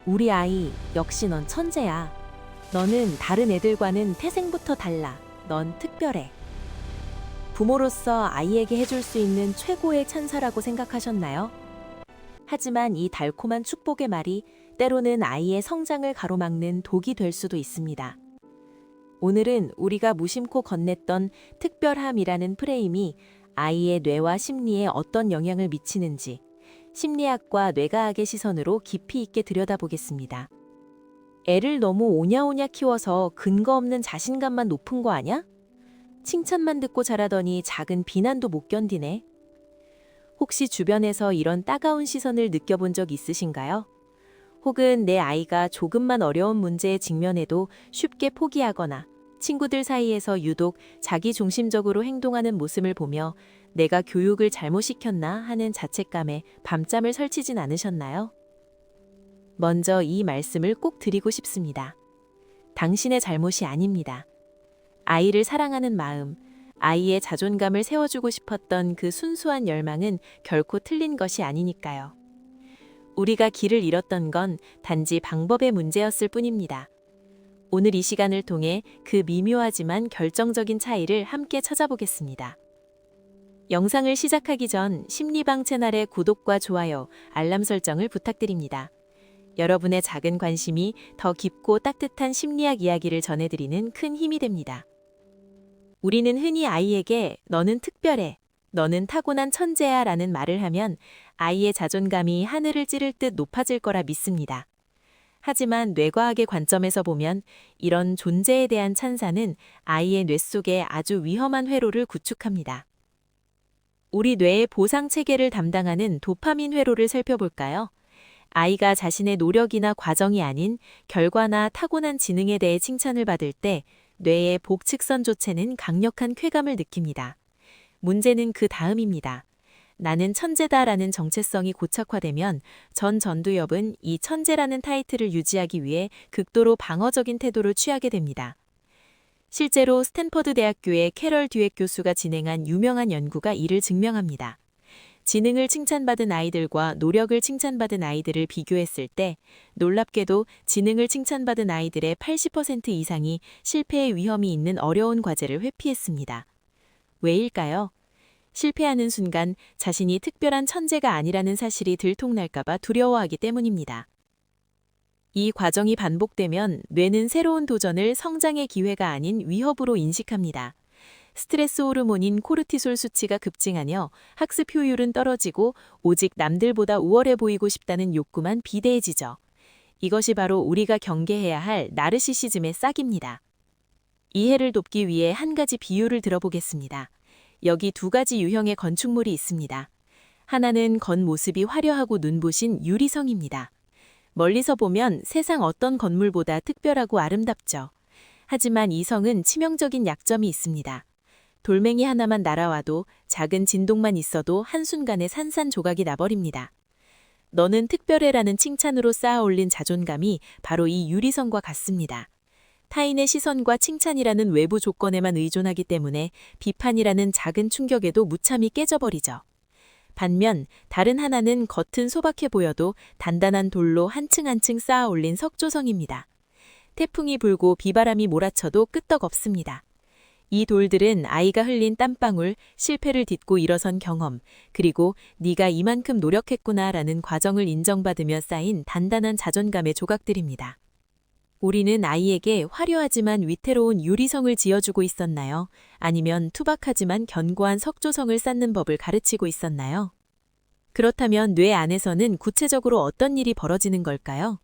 우리 아이, 역시 넌 천재야. 너는 다른 애들과는 태생부터 달라. 넌 특별해. 부모로서 아이에게 해줄 수 있는 최고의 찬사라고 생각하셨나요? 하지만 이 달콤한 축복의 말이 때로는 아이의 성장을 가로막는 독이 될 수도 있습니다. 오늘은 우리가 무심코 건넸던 특별함이라는 프레임이 아이의 뇌와 심리에 어떤 영향을 미치는지 심리학과 뇌과학의 시선으로 깊이 있게 들여다보겠습니다. 애를 너무 오냐오냐 키워서 근거 없는 자신감만 높은 거 아냐? 칭찬만 듣고 자라더니 작은 비난도 못 견디네. 혹시 주변에서 이런 따가운 시선을 느껴본 적 있으신가요? 혹은 내 아이가 조금만 어려운 문제에 직면해도 쉽게 포기하거나 친구들 사이에서 유독 자기중심적으로 행동하는 모습을 보며 내가 교육을 잘못 시켰나 하는 자책감에 밤잠을 설치진 않으셨나요? 먼저 이 말씀을 꼭 드리고 싶습니다. 당신의 잘못이 아닙니다. 아이를 사랑하는 마음, 아이의 자존감을 세워주고 싶었던 그 순수한 열망은 결코 틀린 것이 아니니까요. 우리가 길을 잃었던 건 단지 방법의 문제였을 뿐입니다. 오늘 이 시간을 통해 그 미묘하지만 결정적인 차이를 함께 찾아보겠습니다. 영상을 시작하기 전 심리방 채널의 구독과 좋아요, 알람 설정을 부탁드립니다. 여러분의 작은 관심이 더 깊고 따뜻한 심리학 이야기를 전해드리는 큰 힘이 됩니다. 우리는 흔히 아이에게 너는 특별해, 너는 타고난 천재야 라는 말을 하면 아이의 자존감이 하늘을 찌를 듯 높아질 거라 믿습니다. 하지만 뇌과학의 관점에서 보면 이런 존재에 대한 찬사는 아이의 뇌 속에 아주 위험한 회로를 구축합니다. 우리 뇌의 보상 체계를 담당하는 도파민 회로를 살펴볼까요? 아이가 자신의 노력이나 과정이 아닌 결과나 타고난 지능에 대해 칭찬을 받을 때 뇌의 복측선 조체는 강력한 쾌감을 느낍니다. 문제는 그 다음입니다. 나는 천재다라는 정체성이 고착화되면 전 전두엽은 이 천재라는 타이틀을 유지하기 위해 극도로 방어적인 태도를 취하게 됩니다. 실제로 스탠퍼드 대학교의 캐럴 듀엣 교수가 진행한 유명한 연구가 이를 증명합니다. 지능을 칭찬받은 아이들과 노력을 칭찬받은 아이들을 비교했을 때 놀랍게도 지능을 칭찬받은 아이들의 80% 이상이 실패의 위험이 있는 어려운 과제를 회피했습니다. 왜일까요? 실패하는 순간 자신이 특별한 천재가 아니라는 사실이 들통날까봐 두려워하기 때문입니다. 이 과정이 반복되면 뇌는 새로운 도전을 성장의 기회가 아닌 위협으로 인식합니다. 스트레스 호르몬인 코르티솔 수치가 급증하며 학습 효율은 떨어지고 오직 남들보다 우월해 보이고 싶다는 욕구만 비대해지죠. 이것이 바로 우리가 경계해야 할 나르시시즘의 싹입니다. 이해를 돕기 위해 한 가지 비유를 들어보겠습니다. 여기 두 가지 유형의 건축물이 있습니다. 하나는 겉모습이 화려하고 눈부신 유리성입니다. 멀리서 보면 세상 어떤 건물보다 특별하고 아름답죠. 하지만 이 성은 치명적인 약점이 있습니다. 돌멩이 하나만 날아와도 작은 진동만 있어도 한순간에 산산조각이 나버립니다. 너는 특별해라는 칭찬으로 쌓아 올린 자존감이 바로 이 유리성과 같습니다. 타인의 시선과 칭찬이라는 외부 조건에만 의존하기 때문에 비판이라는 작은 충격에도 무참히 깨져버리죠. 반면 다른 하나는 겉은 소박해 보여도 단단한 돌로 한 층 한 층 쌓아 올린 석조성입니다. 태풍이 불고 비바람이 몰아쳐도 끄떡없습니다. 이 돌들은 아이가 흘린 땀방울, 실패를 딛고 일어선 경험, 그리고 네가 이만큼 노력했구나라는 과정을 인정받으며 쌓인 단단한 자존감의 조각들입니다. 우리는 아이에게 화려하지만 위태로운 유리성을 지어주고 있었나요? 아니면 투박하지만 견고한 석조성을 쌓는 법을 가르치고 있었나요? 그렇다면 뇌 안에서는 구체적으로 어떤 일이 벌어지는 걸까요?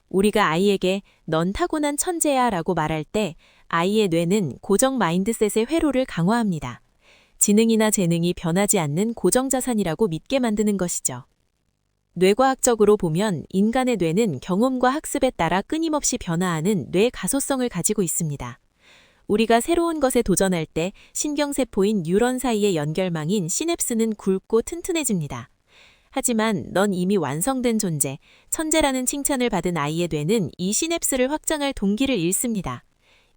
우리가 아이에게 넌 타고난 천재야 라고 말할 때 아이의 뇌는 고정 마인드셋의 회로를 강화합니다. 지능이나 재능이 변하지 않는 고정자산이라고 믿게 만드는 것이죠. 뇌과학적으로 보면 인간의 뇌는 경험과 학습에 따라 끊임없이 변화하는 뇌 가소성을 가지고 있습니다. 우리가 새로운 것에 도전할 때 신경세포인 뉴런 사이의 연결망인 시냅스는 굵고 튼튼해집니다. 하지만 넌 이미 완성된 존재, 천재라는 칭찬을 받은 아이의 뇌는 이 시냅스를 확장할 동기를 잃습니다.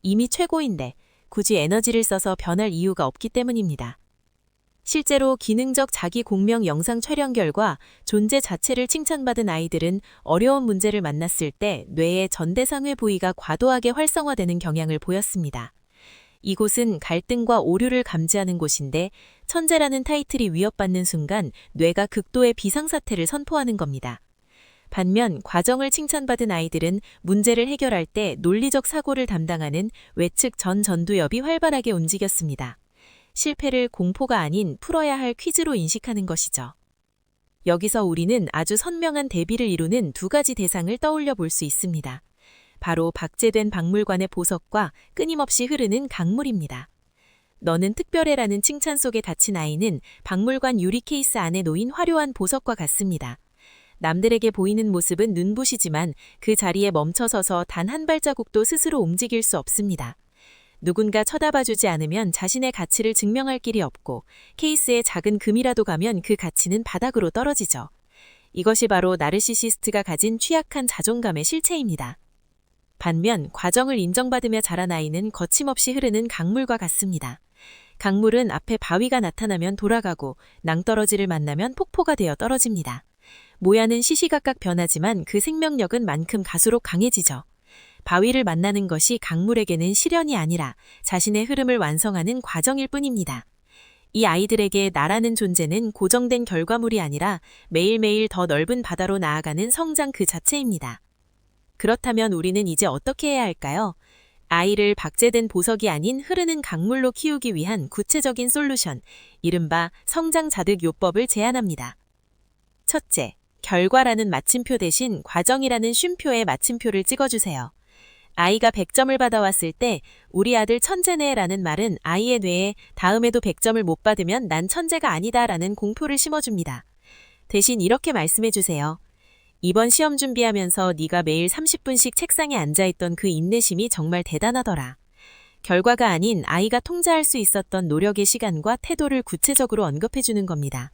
이미 최고인데 굳이 에너지를 써서 변할 이유가 없기 때문입니다. 실제로 기능적 자기 공명 영상 촬영 결과 존재 자체를 칭찬받은 아이들은 어려운 문제를 만났을 때 뇌의 전대상회 부위가 과도하게 활성화되는 경향을 보였습니다. 이곳은 갈등과 오류를 감지하는 곳인데 천재라는 타이틀이 위협받는 순간 뇌가 극도의 비상사태를 선포하는 겁니다. 반면 과정을 칭찬받은 아이들은 문제를 해결할 때 논리적 사고를 담당하는 외측 전두엽이 활발하게 움직였습니다. 실패를 공포가 아닌 풀어야 할 퀴즈로 인식하는 것이죠. 여기서 우리는 아주 선명한 대비를 이루는 두 가지 대상을 떠올려 볼 수 있습니다. 바로 박제된 박물관의 보석과 끊임없이 흐르는 강물입니다. 너는 특별해라는 칭찬 속에 닫힌 아이는 박물관 유리 케이스 안에 놓인 화려한 보석과 같습니다. 남들에게 보이는 모습은 눈부시지만 그 자리에 멈춰서서 단 한 발자국도 스스로 움직일 수 없습니다. 누군가 쳐다봐주지 않으면 자신의 가치를 증명할 길이 없고 케이스에 작은 금이라도 가면 그 가치는 바닥으로 떨어지죠. 이것이 바로 나르시시스트가 가진 취약한 자존감의 실체입니다. 반면 과정을 인정받으며 자란 아이는 거침없이 흐르는 강물과 같습니다. 강물은 앞에 바위가 나타나면 돌아가고 낭떠러지를 만나면 폭포가 되어 떨어집니다. 모양은 시시각각 변하지만 그 생명력은 만큼 갈수록 강해지죠. 바위를 만나는 것이 강물에게는 시련이 아니라 자신의 흐름을 완성하는 과정일 뿐입니다. 이 아이들에게 나라는 존재는 고정된 결과물이 아니라 매일매일 더 넓은 바다로 나아가는 성장 그 자체입니다. 그렇다면 우리는 이제 어떻게 해야 할까요? 아이를 박제된 보석이 아닌 흐르는 강물로 키우기 위한 구체적인 솔루션, 이른바 성장자득 요법을 제안합니다. 첫째, 결과라는 마침표 대신 과정이라는 쉼표에 마침표를 찍어주세요. 아이가 100점을 받아왔을 때 우리 아들 천재네 라는 말은 아이의 뇌에 다음에도 100점을 못 받으면 난 천재가 아니다 라는 공표를 심어줍니다. 대신 이렇게 말씀해주세요. 이번 시험 준비하면서 네가 매일 30분씩 책상에 앉아있던 그 인내심이 정말 대단하더라. 결과가 아닌 아이가 통제할 수 있었던 노력의 시간과 태도를 구체적으로 언급해주는 겁니다.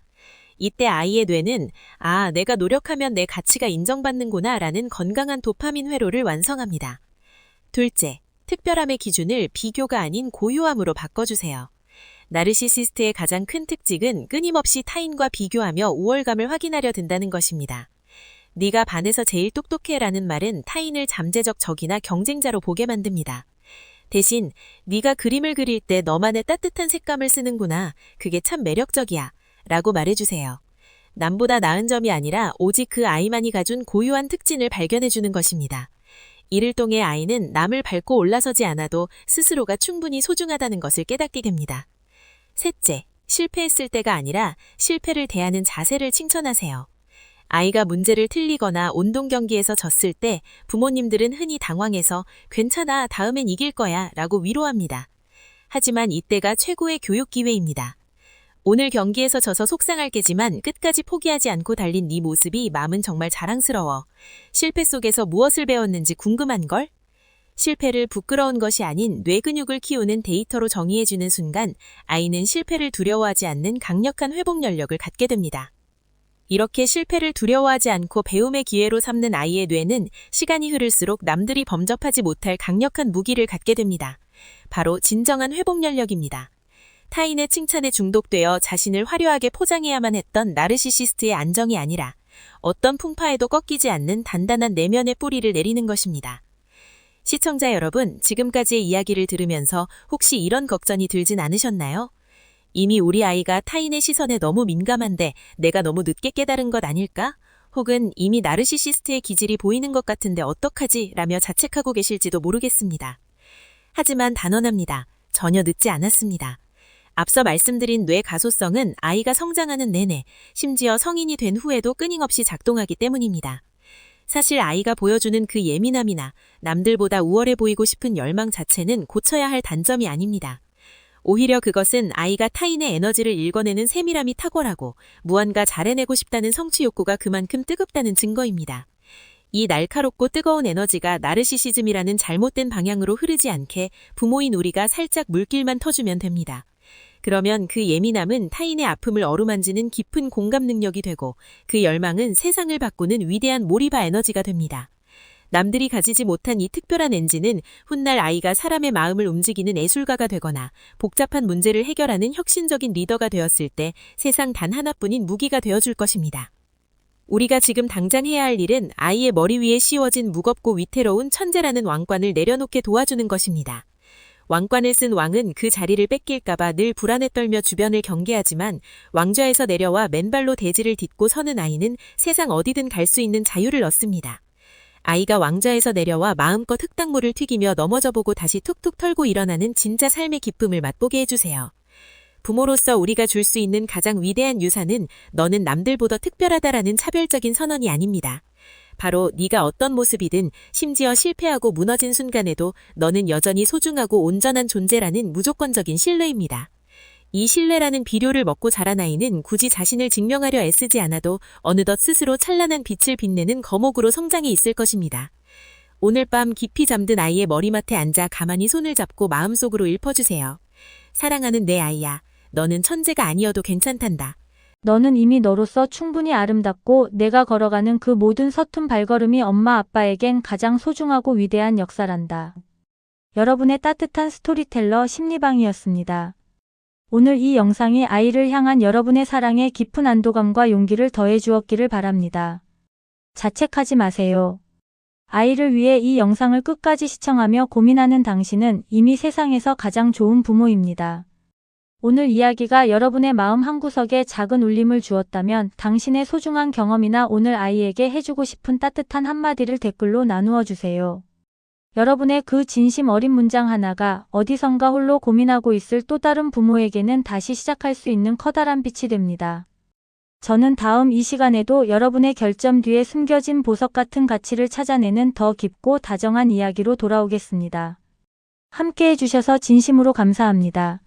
이때 아이의 뇌는 내가 노력하면 내 가치가 인정받는구나 라는 건강한 도파민 회로를 완성합니다. 둘째, 특별함의 기준을 비교가 아닌 고유함으로 바꿔주세요. 나르시시스트의 가장 큰 특징은 끊임없이 타인과 비교하며 우월감을 확인하려 든다는 것입니다. 네가 반에서 제일 똑똑해라는 말은 타인을 잠재적 적이나 경쟁자로 보게 만듭니다. 대신 네가 그림을 그릴 때 너만의 따뜻한 색감을 쓰는구나. 그게 참 매력적이야. 라고 말해주세요. 남보다 나은 점이 아니라 오직 그 아이만이 가진 고유한 특징을 발견해주는 것입니다. 이를 통해 아이는 남을 밟고 올라서지 않아도 스스로가 충분히 소중하다는 것을 깨닫게 됩니다. 셋째, 실패했을 때가 아니라 실패를 대하는 자세를 칭찬하세요. 아이가 문제를 틀리거나 운동 경기에서 졌을 때 부모님들은 흔히 당황해서 괜찮아, 다음엔 이길 거야 라고 위로합니다. 하지만 이때가 최고의 교육 기회입니다. 오늘 경기에서 져서 속상할 게지만 끝까지 포기하지 않고 달린 네 모습이 마음은 정말 자랑스러워. 실패 속에서 무엇을 배웠는지 궁금한걸? 실패를 부끄러운 것이 아닌 뇌근육을 키우는 데이터로 정의해주는 순간 아이는 실패를 두려워하지 않는 강력한 회복 연력을 갖게 됩니다. 이렇게 실패를 두려워하지 않고 배움의 기회로 삼는 아이의 뇌는 시간이 흐를수록 남들이 범접하지 못할 강력한 무기를 갖게 됩니다. 바로 진정한 회복 연력입니다. 타인의 칭찬에 중독되어 자신을 화려하게 포장해야만 했던 나르시시스트의 안정이 아니라 어떤 풍파에도 꺾이지 않는 단단한 내면의 뿌리를 내리는 것입니다. 시청자 여러분, 지금까지의 이야기를 들으면서 혹시 이런 걱정이 들진 않으셨나요? 이미 우리 아이가 타인의 시선에 너무 민감한데 내가 너무 늦게 깨달은 것 아닐까? 혹은 이미 나르시시스트의 기질이 보이는 것 같은데 어떡하지? 라며 자책하고 계실지도 모르겠습니다. 하지만 단언합니다. 전혀 늦지 않았습니다. 앞서 말씀드린 뇌 가소성은 아이가 성장하는 내내, 심지어 성인이 된 후에도 끊임없이 작동하기 때문입니다. 사실 아이가 보여주는 그 예민함이나 남들보다 우월해 보이고 싶은 열망 자체는 고쳐야 할 단점이 아닙니다. 오히려 그것은 아이가 타인의 에너지를 읽어내는 세밀함이 탁월하고 무언가 잘해내고 싶다는 성취 욕구가 그만큼 뜨겁다는 증거입니다. 이 날카롭고 뜨거운 에너지가 나르시시즘이라는 잘못된 방향으로 흐르지 않게 부모인 우리가 살짝 물길만 터주면 됩니다. 그러면 그 예민함은 타인의 아픔을 어루만지는 깊은 공감 능력이 되고 그 열망은 세상을 바꾸는 위대한 몰입화 에너지가 됩니다. 남들이 가지지 못한 이 특별한 엔진은 훗날 아이가 사람의 마음을 움직이는 예술가가 되거나 복잡한 문제를 해결하는 혁신적인 리더가 되었을 때 세상 단 하나뿐인 무기가 되어줄 것입니다. 우리가 지금 당장 해야 할 일은 아이의 머리 위에 씌워진 무겁고 위태로운 천재라는 왕冠을 내려놓게 도와주는 것입니다. 왕冠을 쓴 왕은 그 자리를 뺏길까봐 늘 불안에 떨며 주변을 경계하지만 왕좌에서 내려와 맨발로 대지를 딛고 서는 아이는 세상 어디든 갈 수 있는 자유를 얻습니다. 아이가 왕좌에서 내려와 마음껏 흙탕물을 튀기며 넘어져보고 다시 툭툭 털고 일어나는 진짜 삶의 기쁨을 맛보게 해주세요. 부모로서 우리가 줄 수 있는 가장 위대한 유산은 너는 남들보다 특별하다라는 차별적인 선언이 아닙니다. 바로 네가 어떤 모습이든 심지어 실패하고 무너진 순간에도 너는 여전히 소중하고 온전한 존재라는 무조건적인 신뢰입니다. 이 신뢰라는 비료를 먹고 자란 아이는 굳이 자신을 증명하려 애쓰지 않아도 어느덧 스스로 찬란한 빛을 빛내는 거목으로 성장해 있을 것입니다. 오늘 밤 깊이 잠든 아이의 머리맡에 앉아 가만히 손을 잡고 마음속으로 읊어주세요. 사랑하는 내 아이야, 너는 천재가 아니어도 괜찮단다. 너는 이미 너로서 충분히 아름답고 내가 걸어가는 그 모든 서툰 발걸음이 엄마 아빠에겐 가장 소중하고 위대한 역사란다. 여러분의 따뜻한 스토리텔러 심리방이었습니다. 오늘 이 영상이 아이를 향한 여러분의 사랑에 깊은 안도감과 용기를 더해 주었기를 바랍니다. 자책하지 마세요. 아이를 위해 이 영상을 끝까지 시청하며 고민하는 당신은 이미 세상에서 가장 좋은 부모입니다. 오늘 이야기가 여러분의 마음 한구석에 작은 울림을 주었다면 당신의 소중한 경험이나 오늘 아이에게 해주고 싶은 따뜻한 한마디를 댓글로 나누어 주세요. 여러분의 그 진심 어린 문장 하나가 어디선가 홀로 고민하고 있을 또 다른 부모에게는 다시 시작할 수 있는 커다란 빛이 됩니다. 저는 다음 이 시간에도 여러분의 결점 뒤에 숨겨진 보석 같은 가치를 찾아내는 더 깊고 다정한 이야기로 돌아오겠습니다. 함께 해주셔서 진심으로 감사합니다.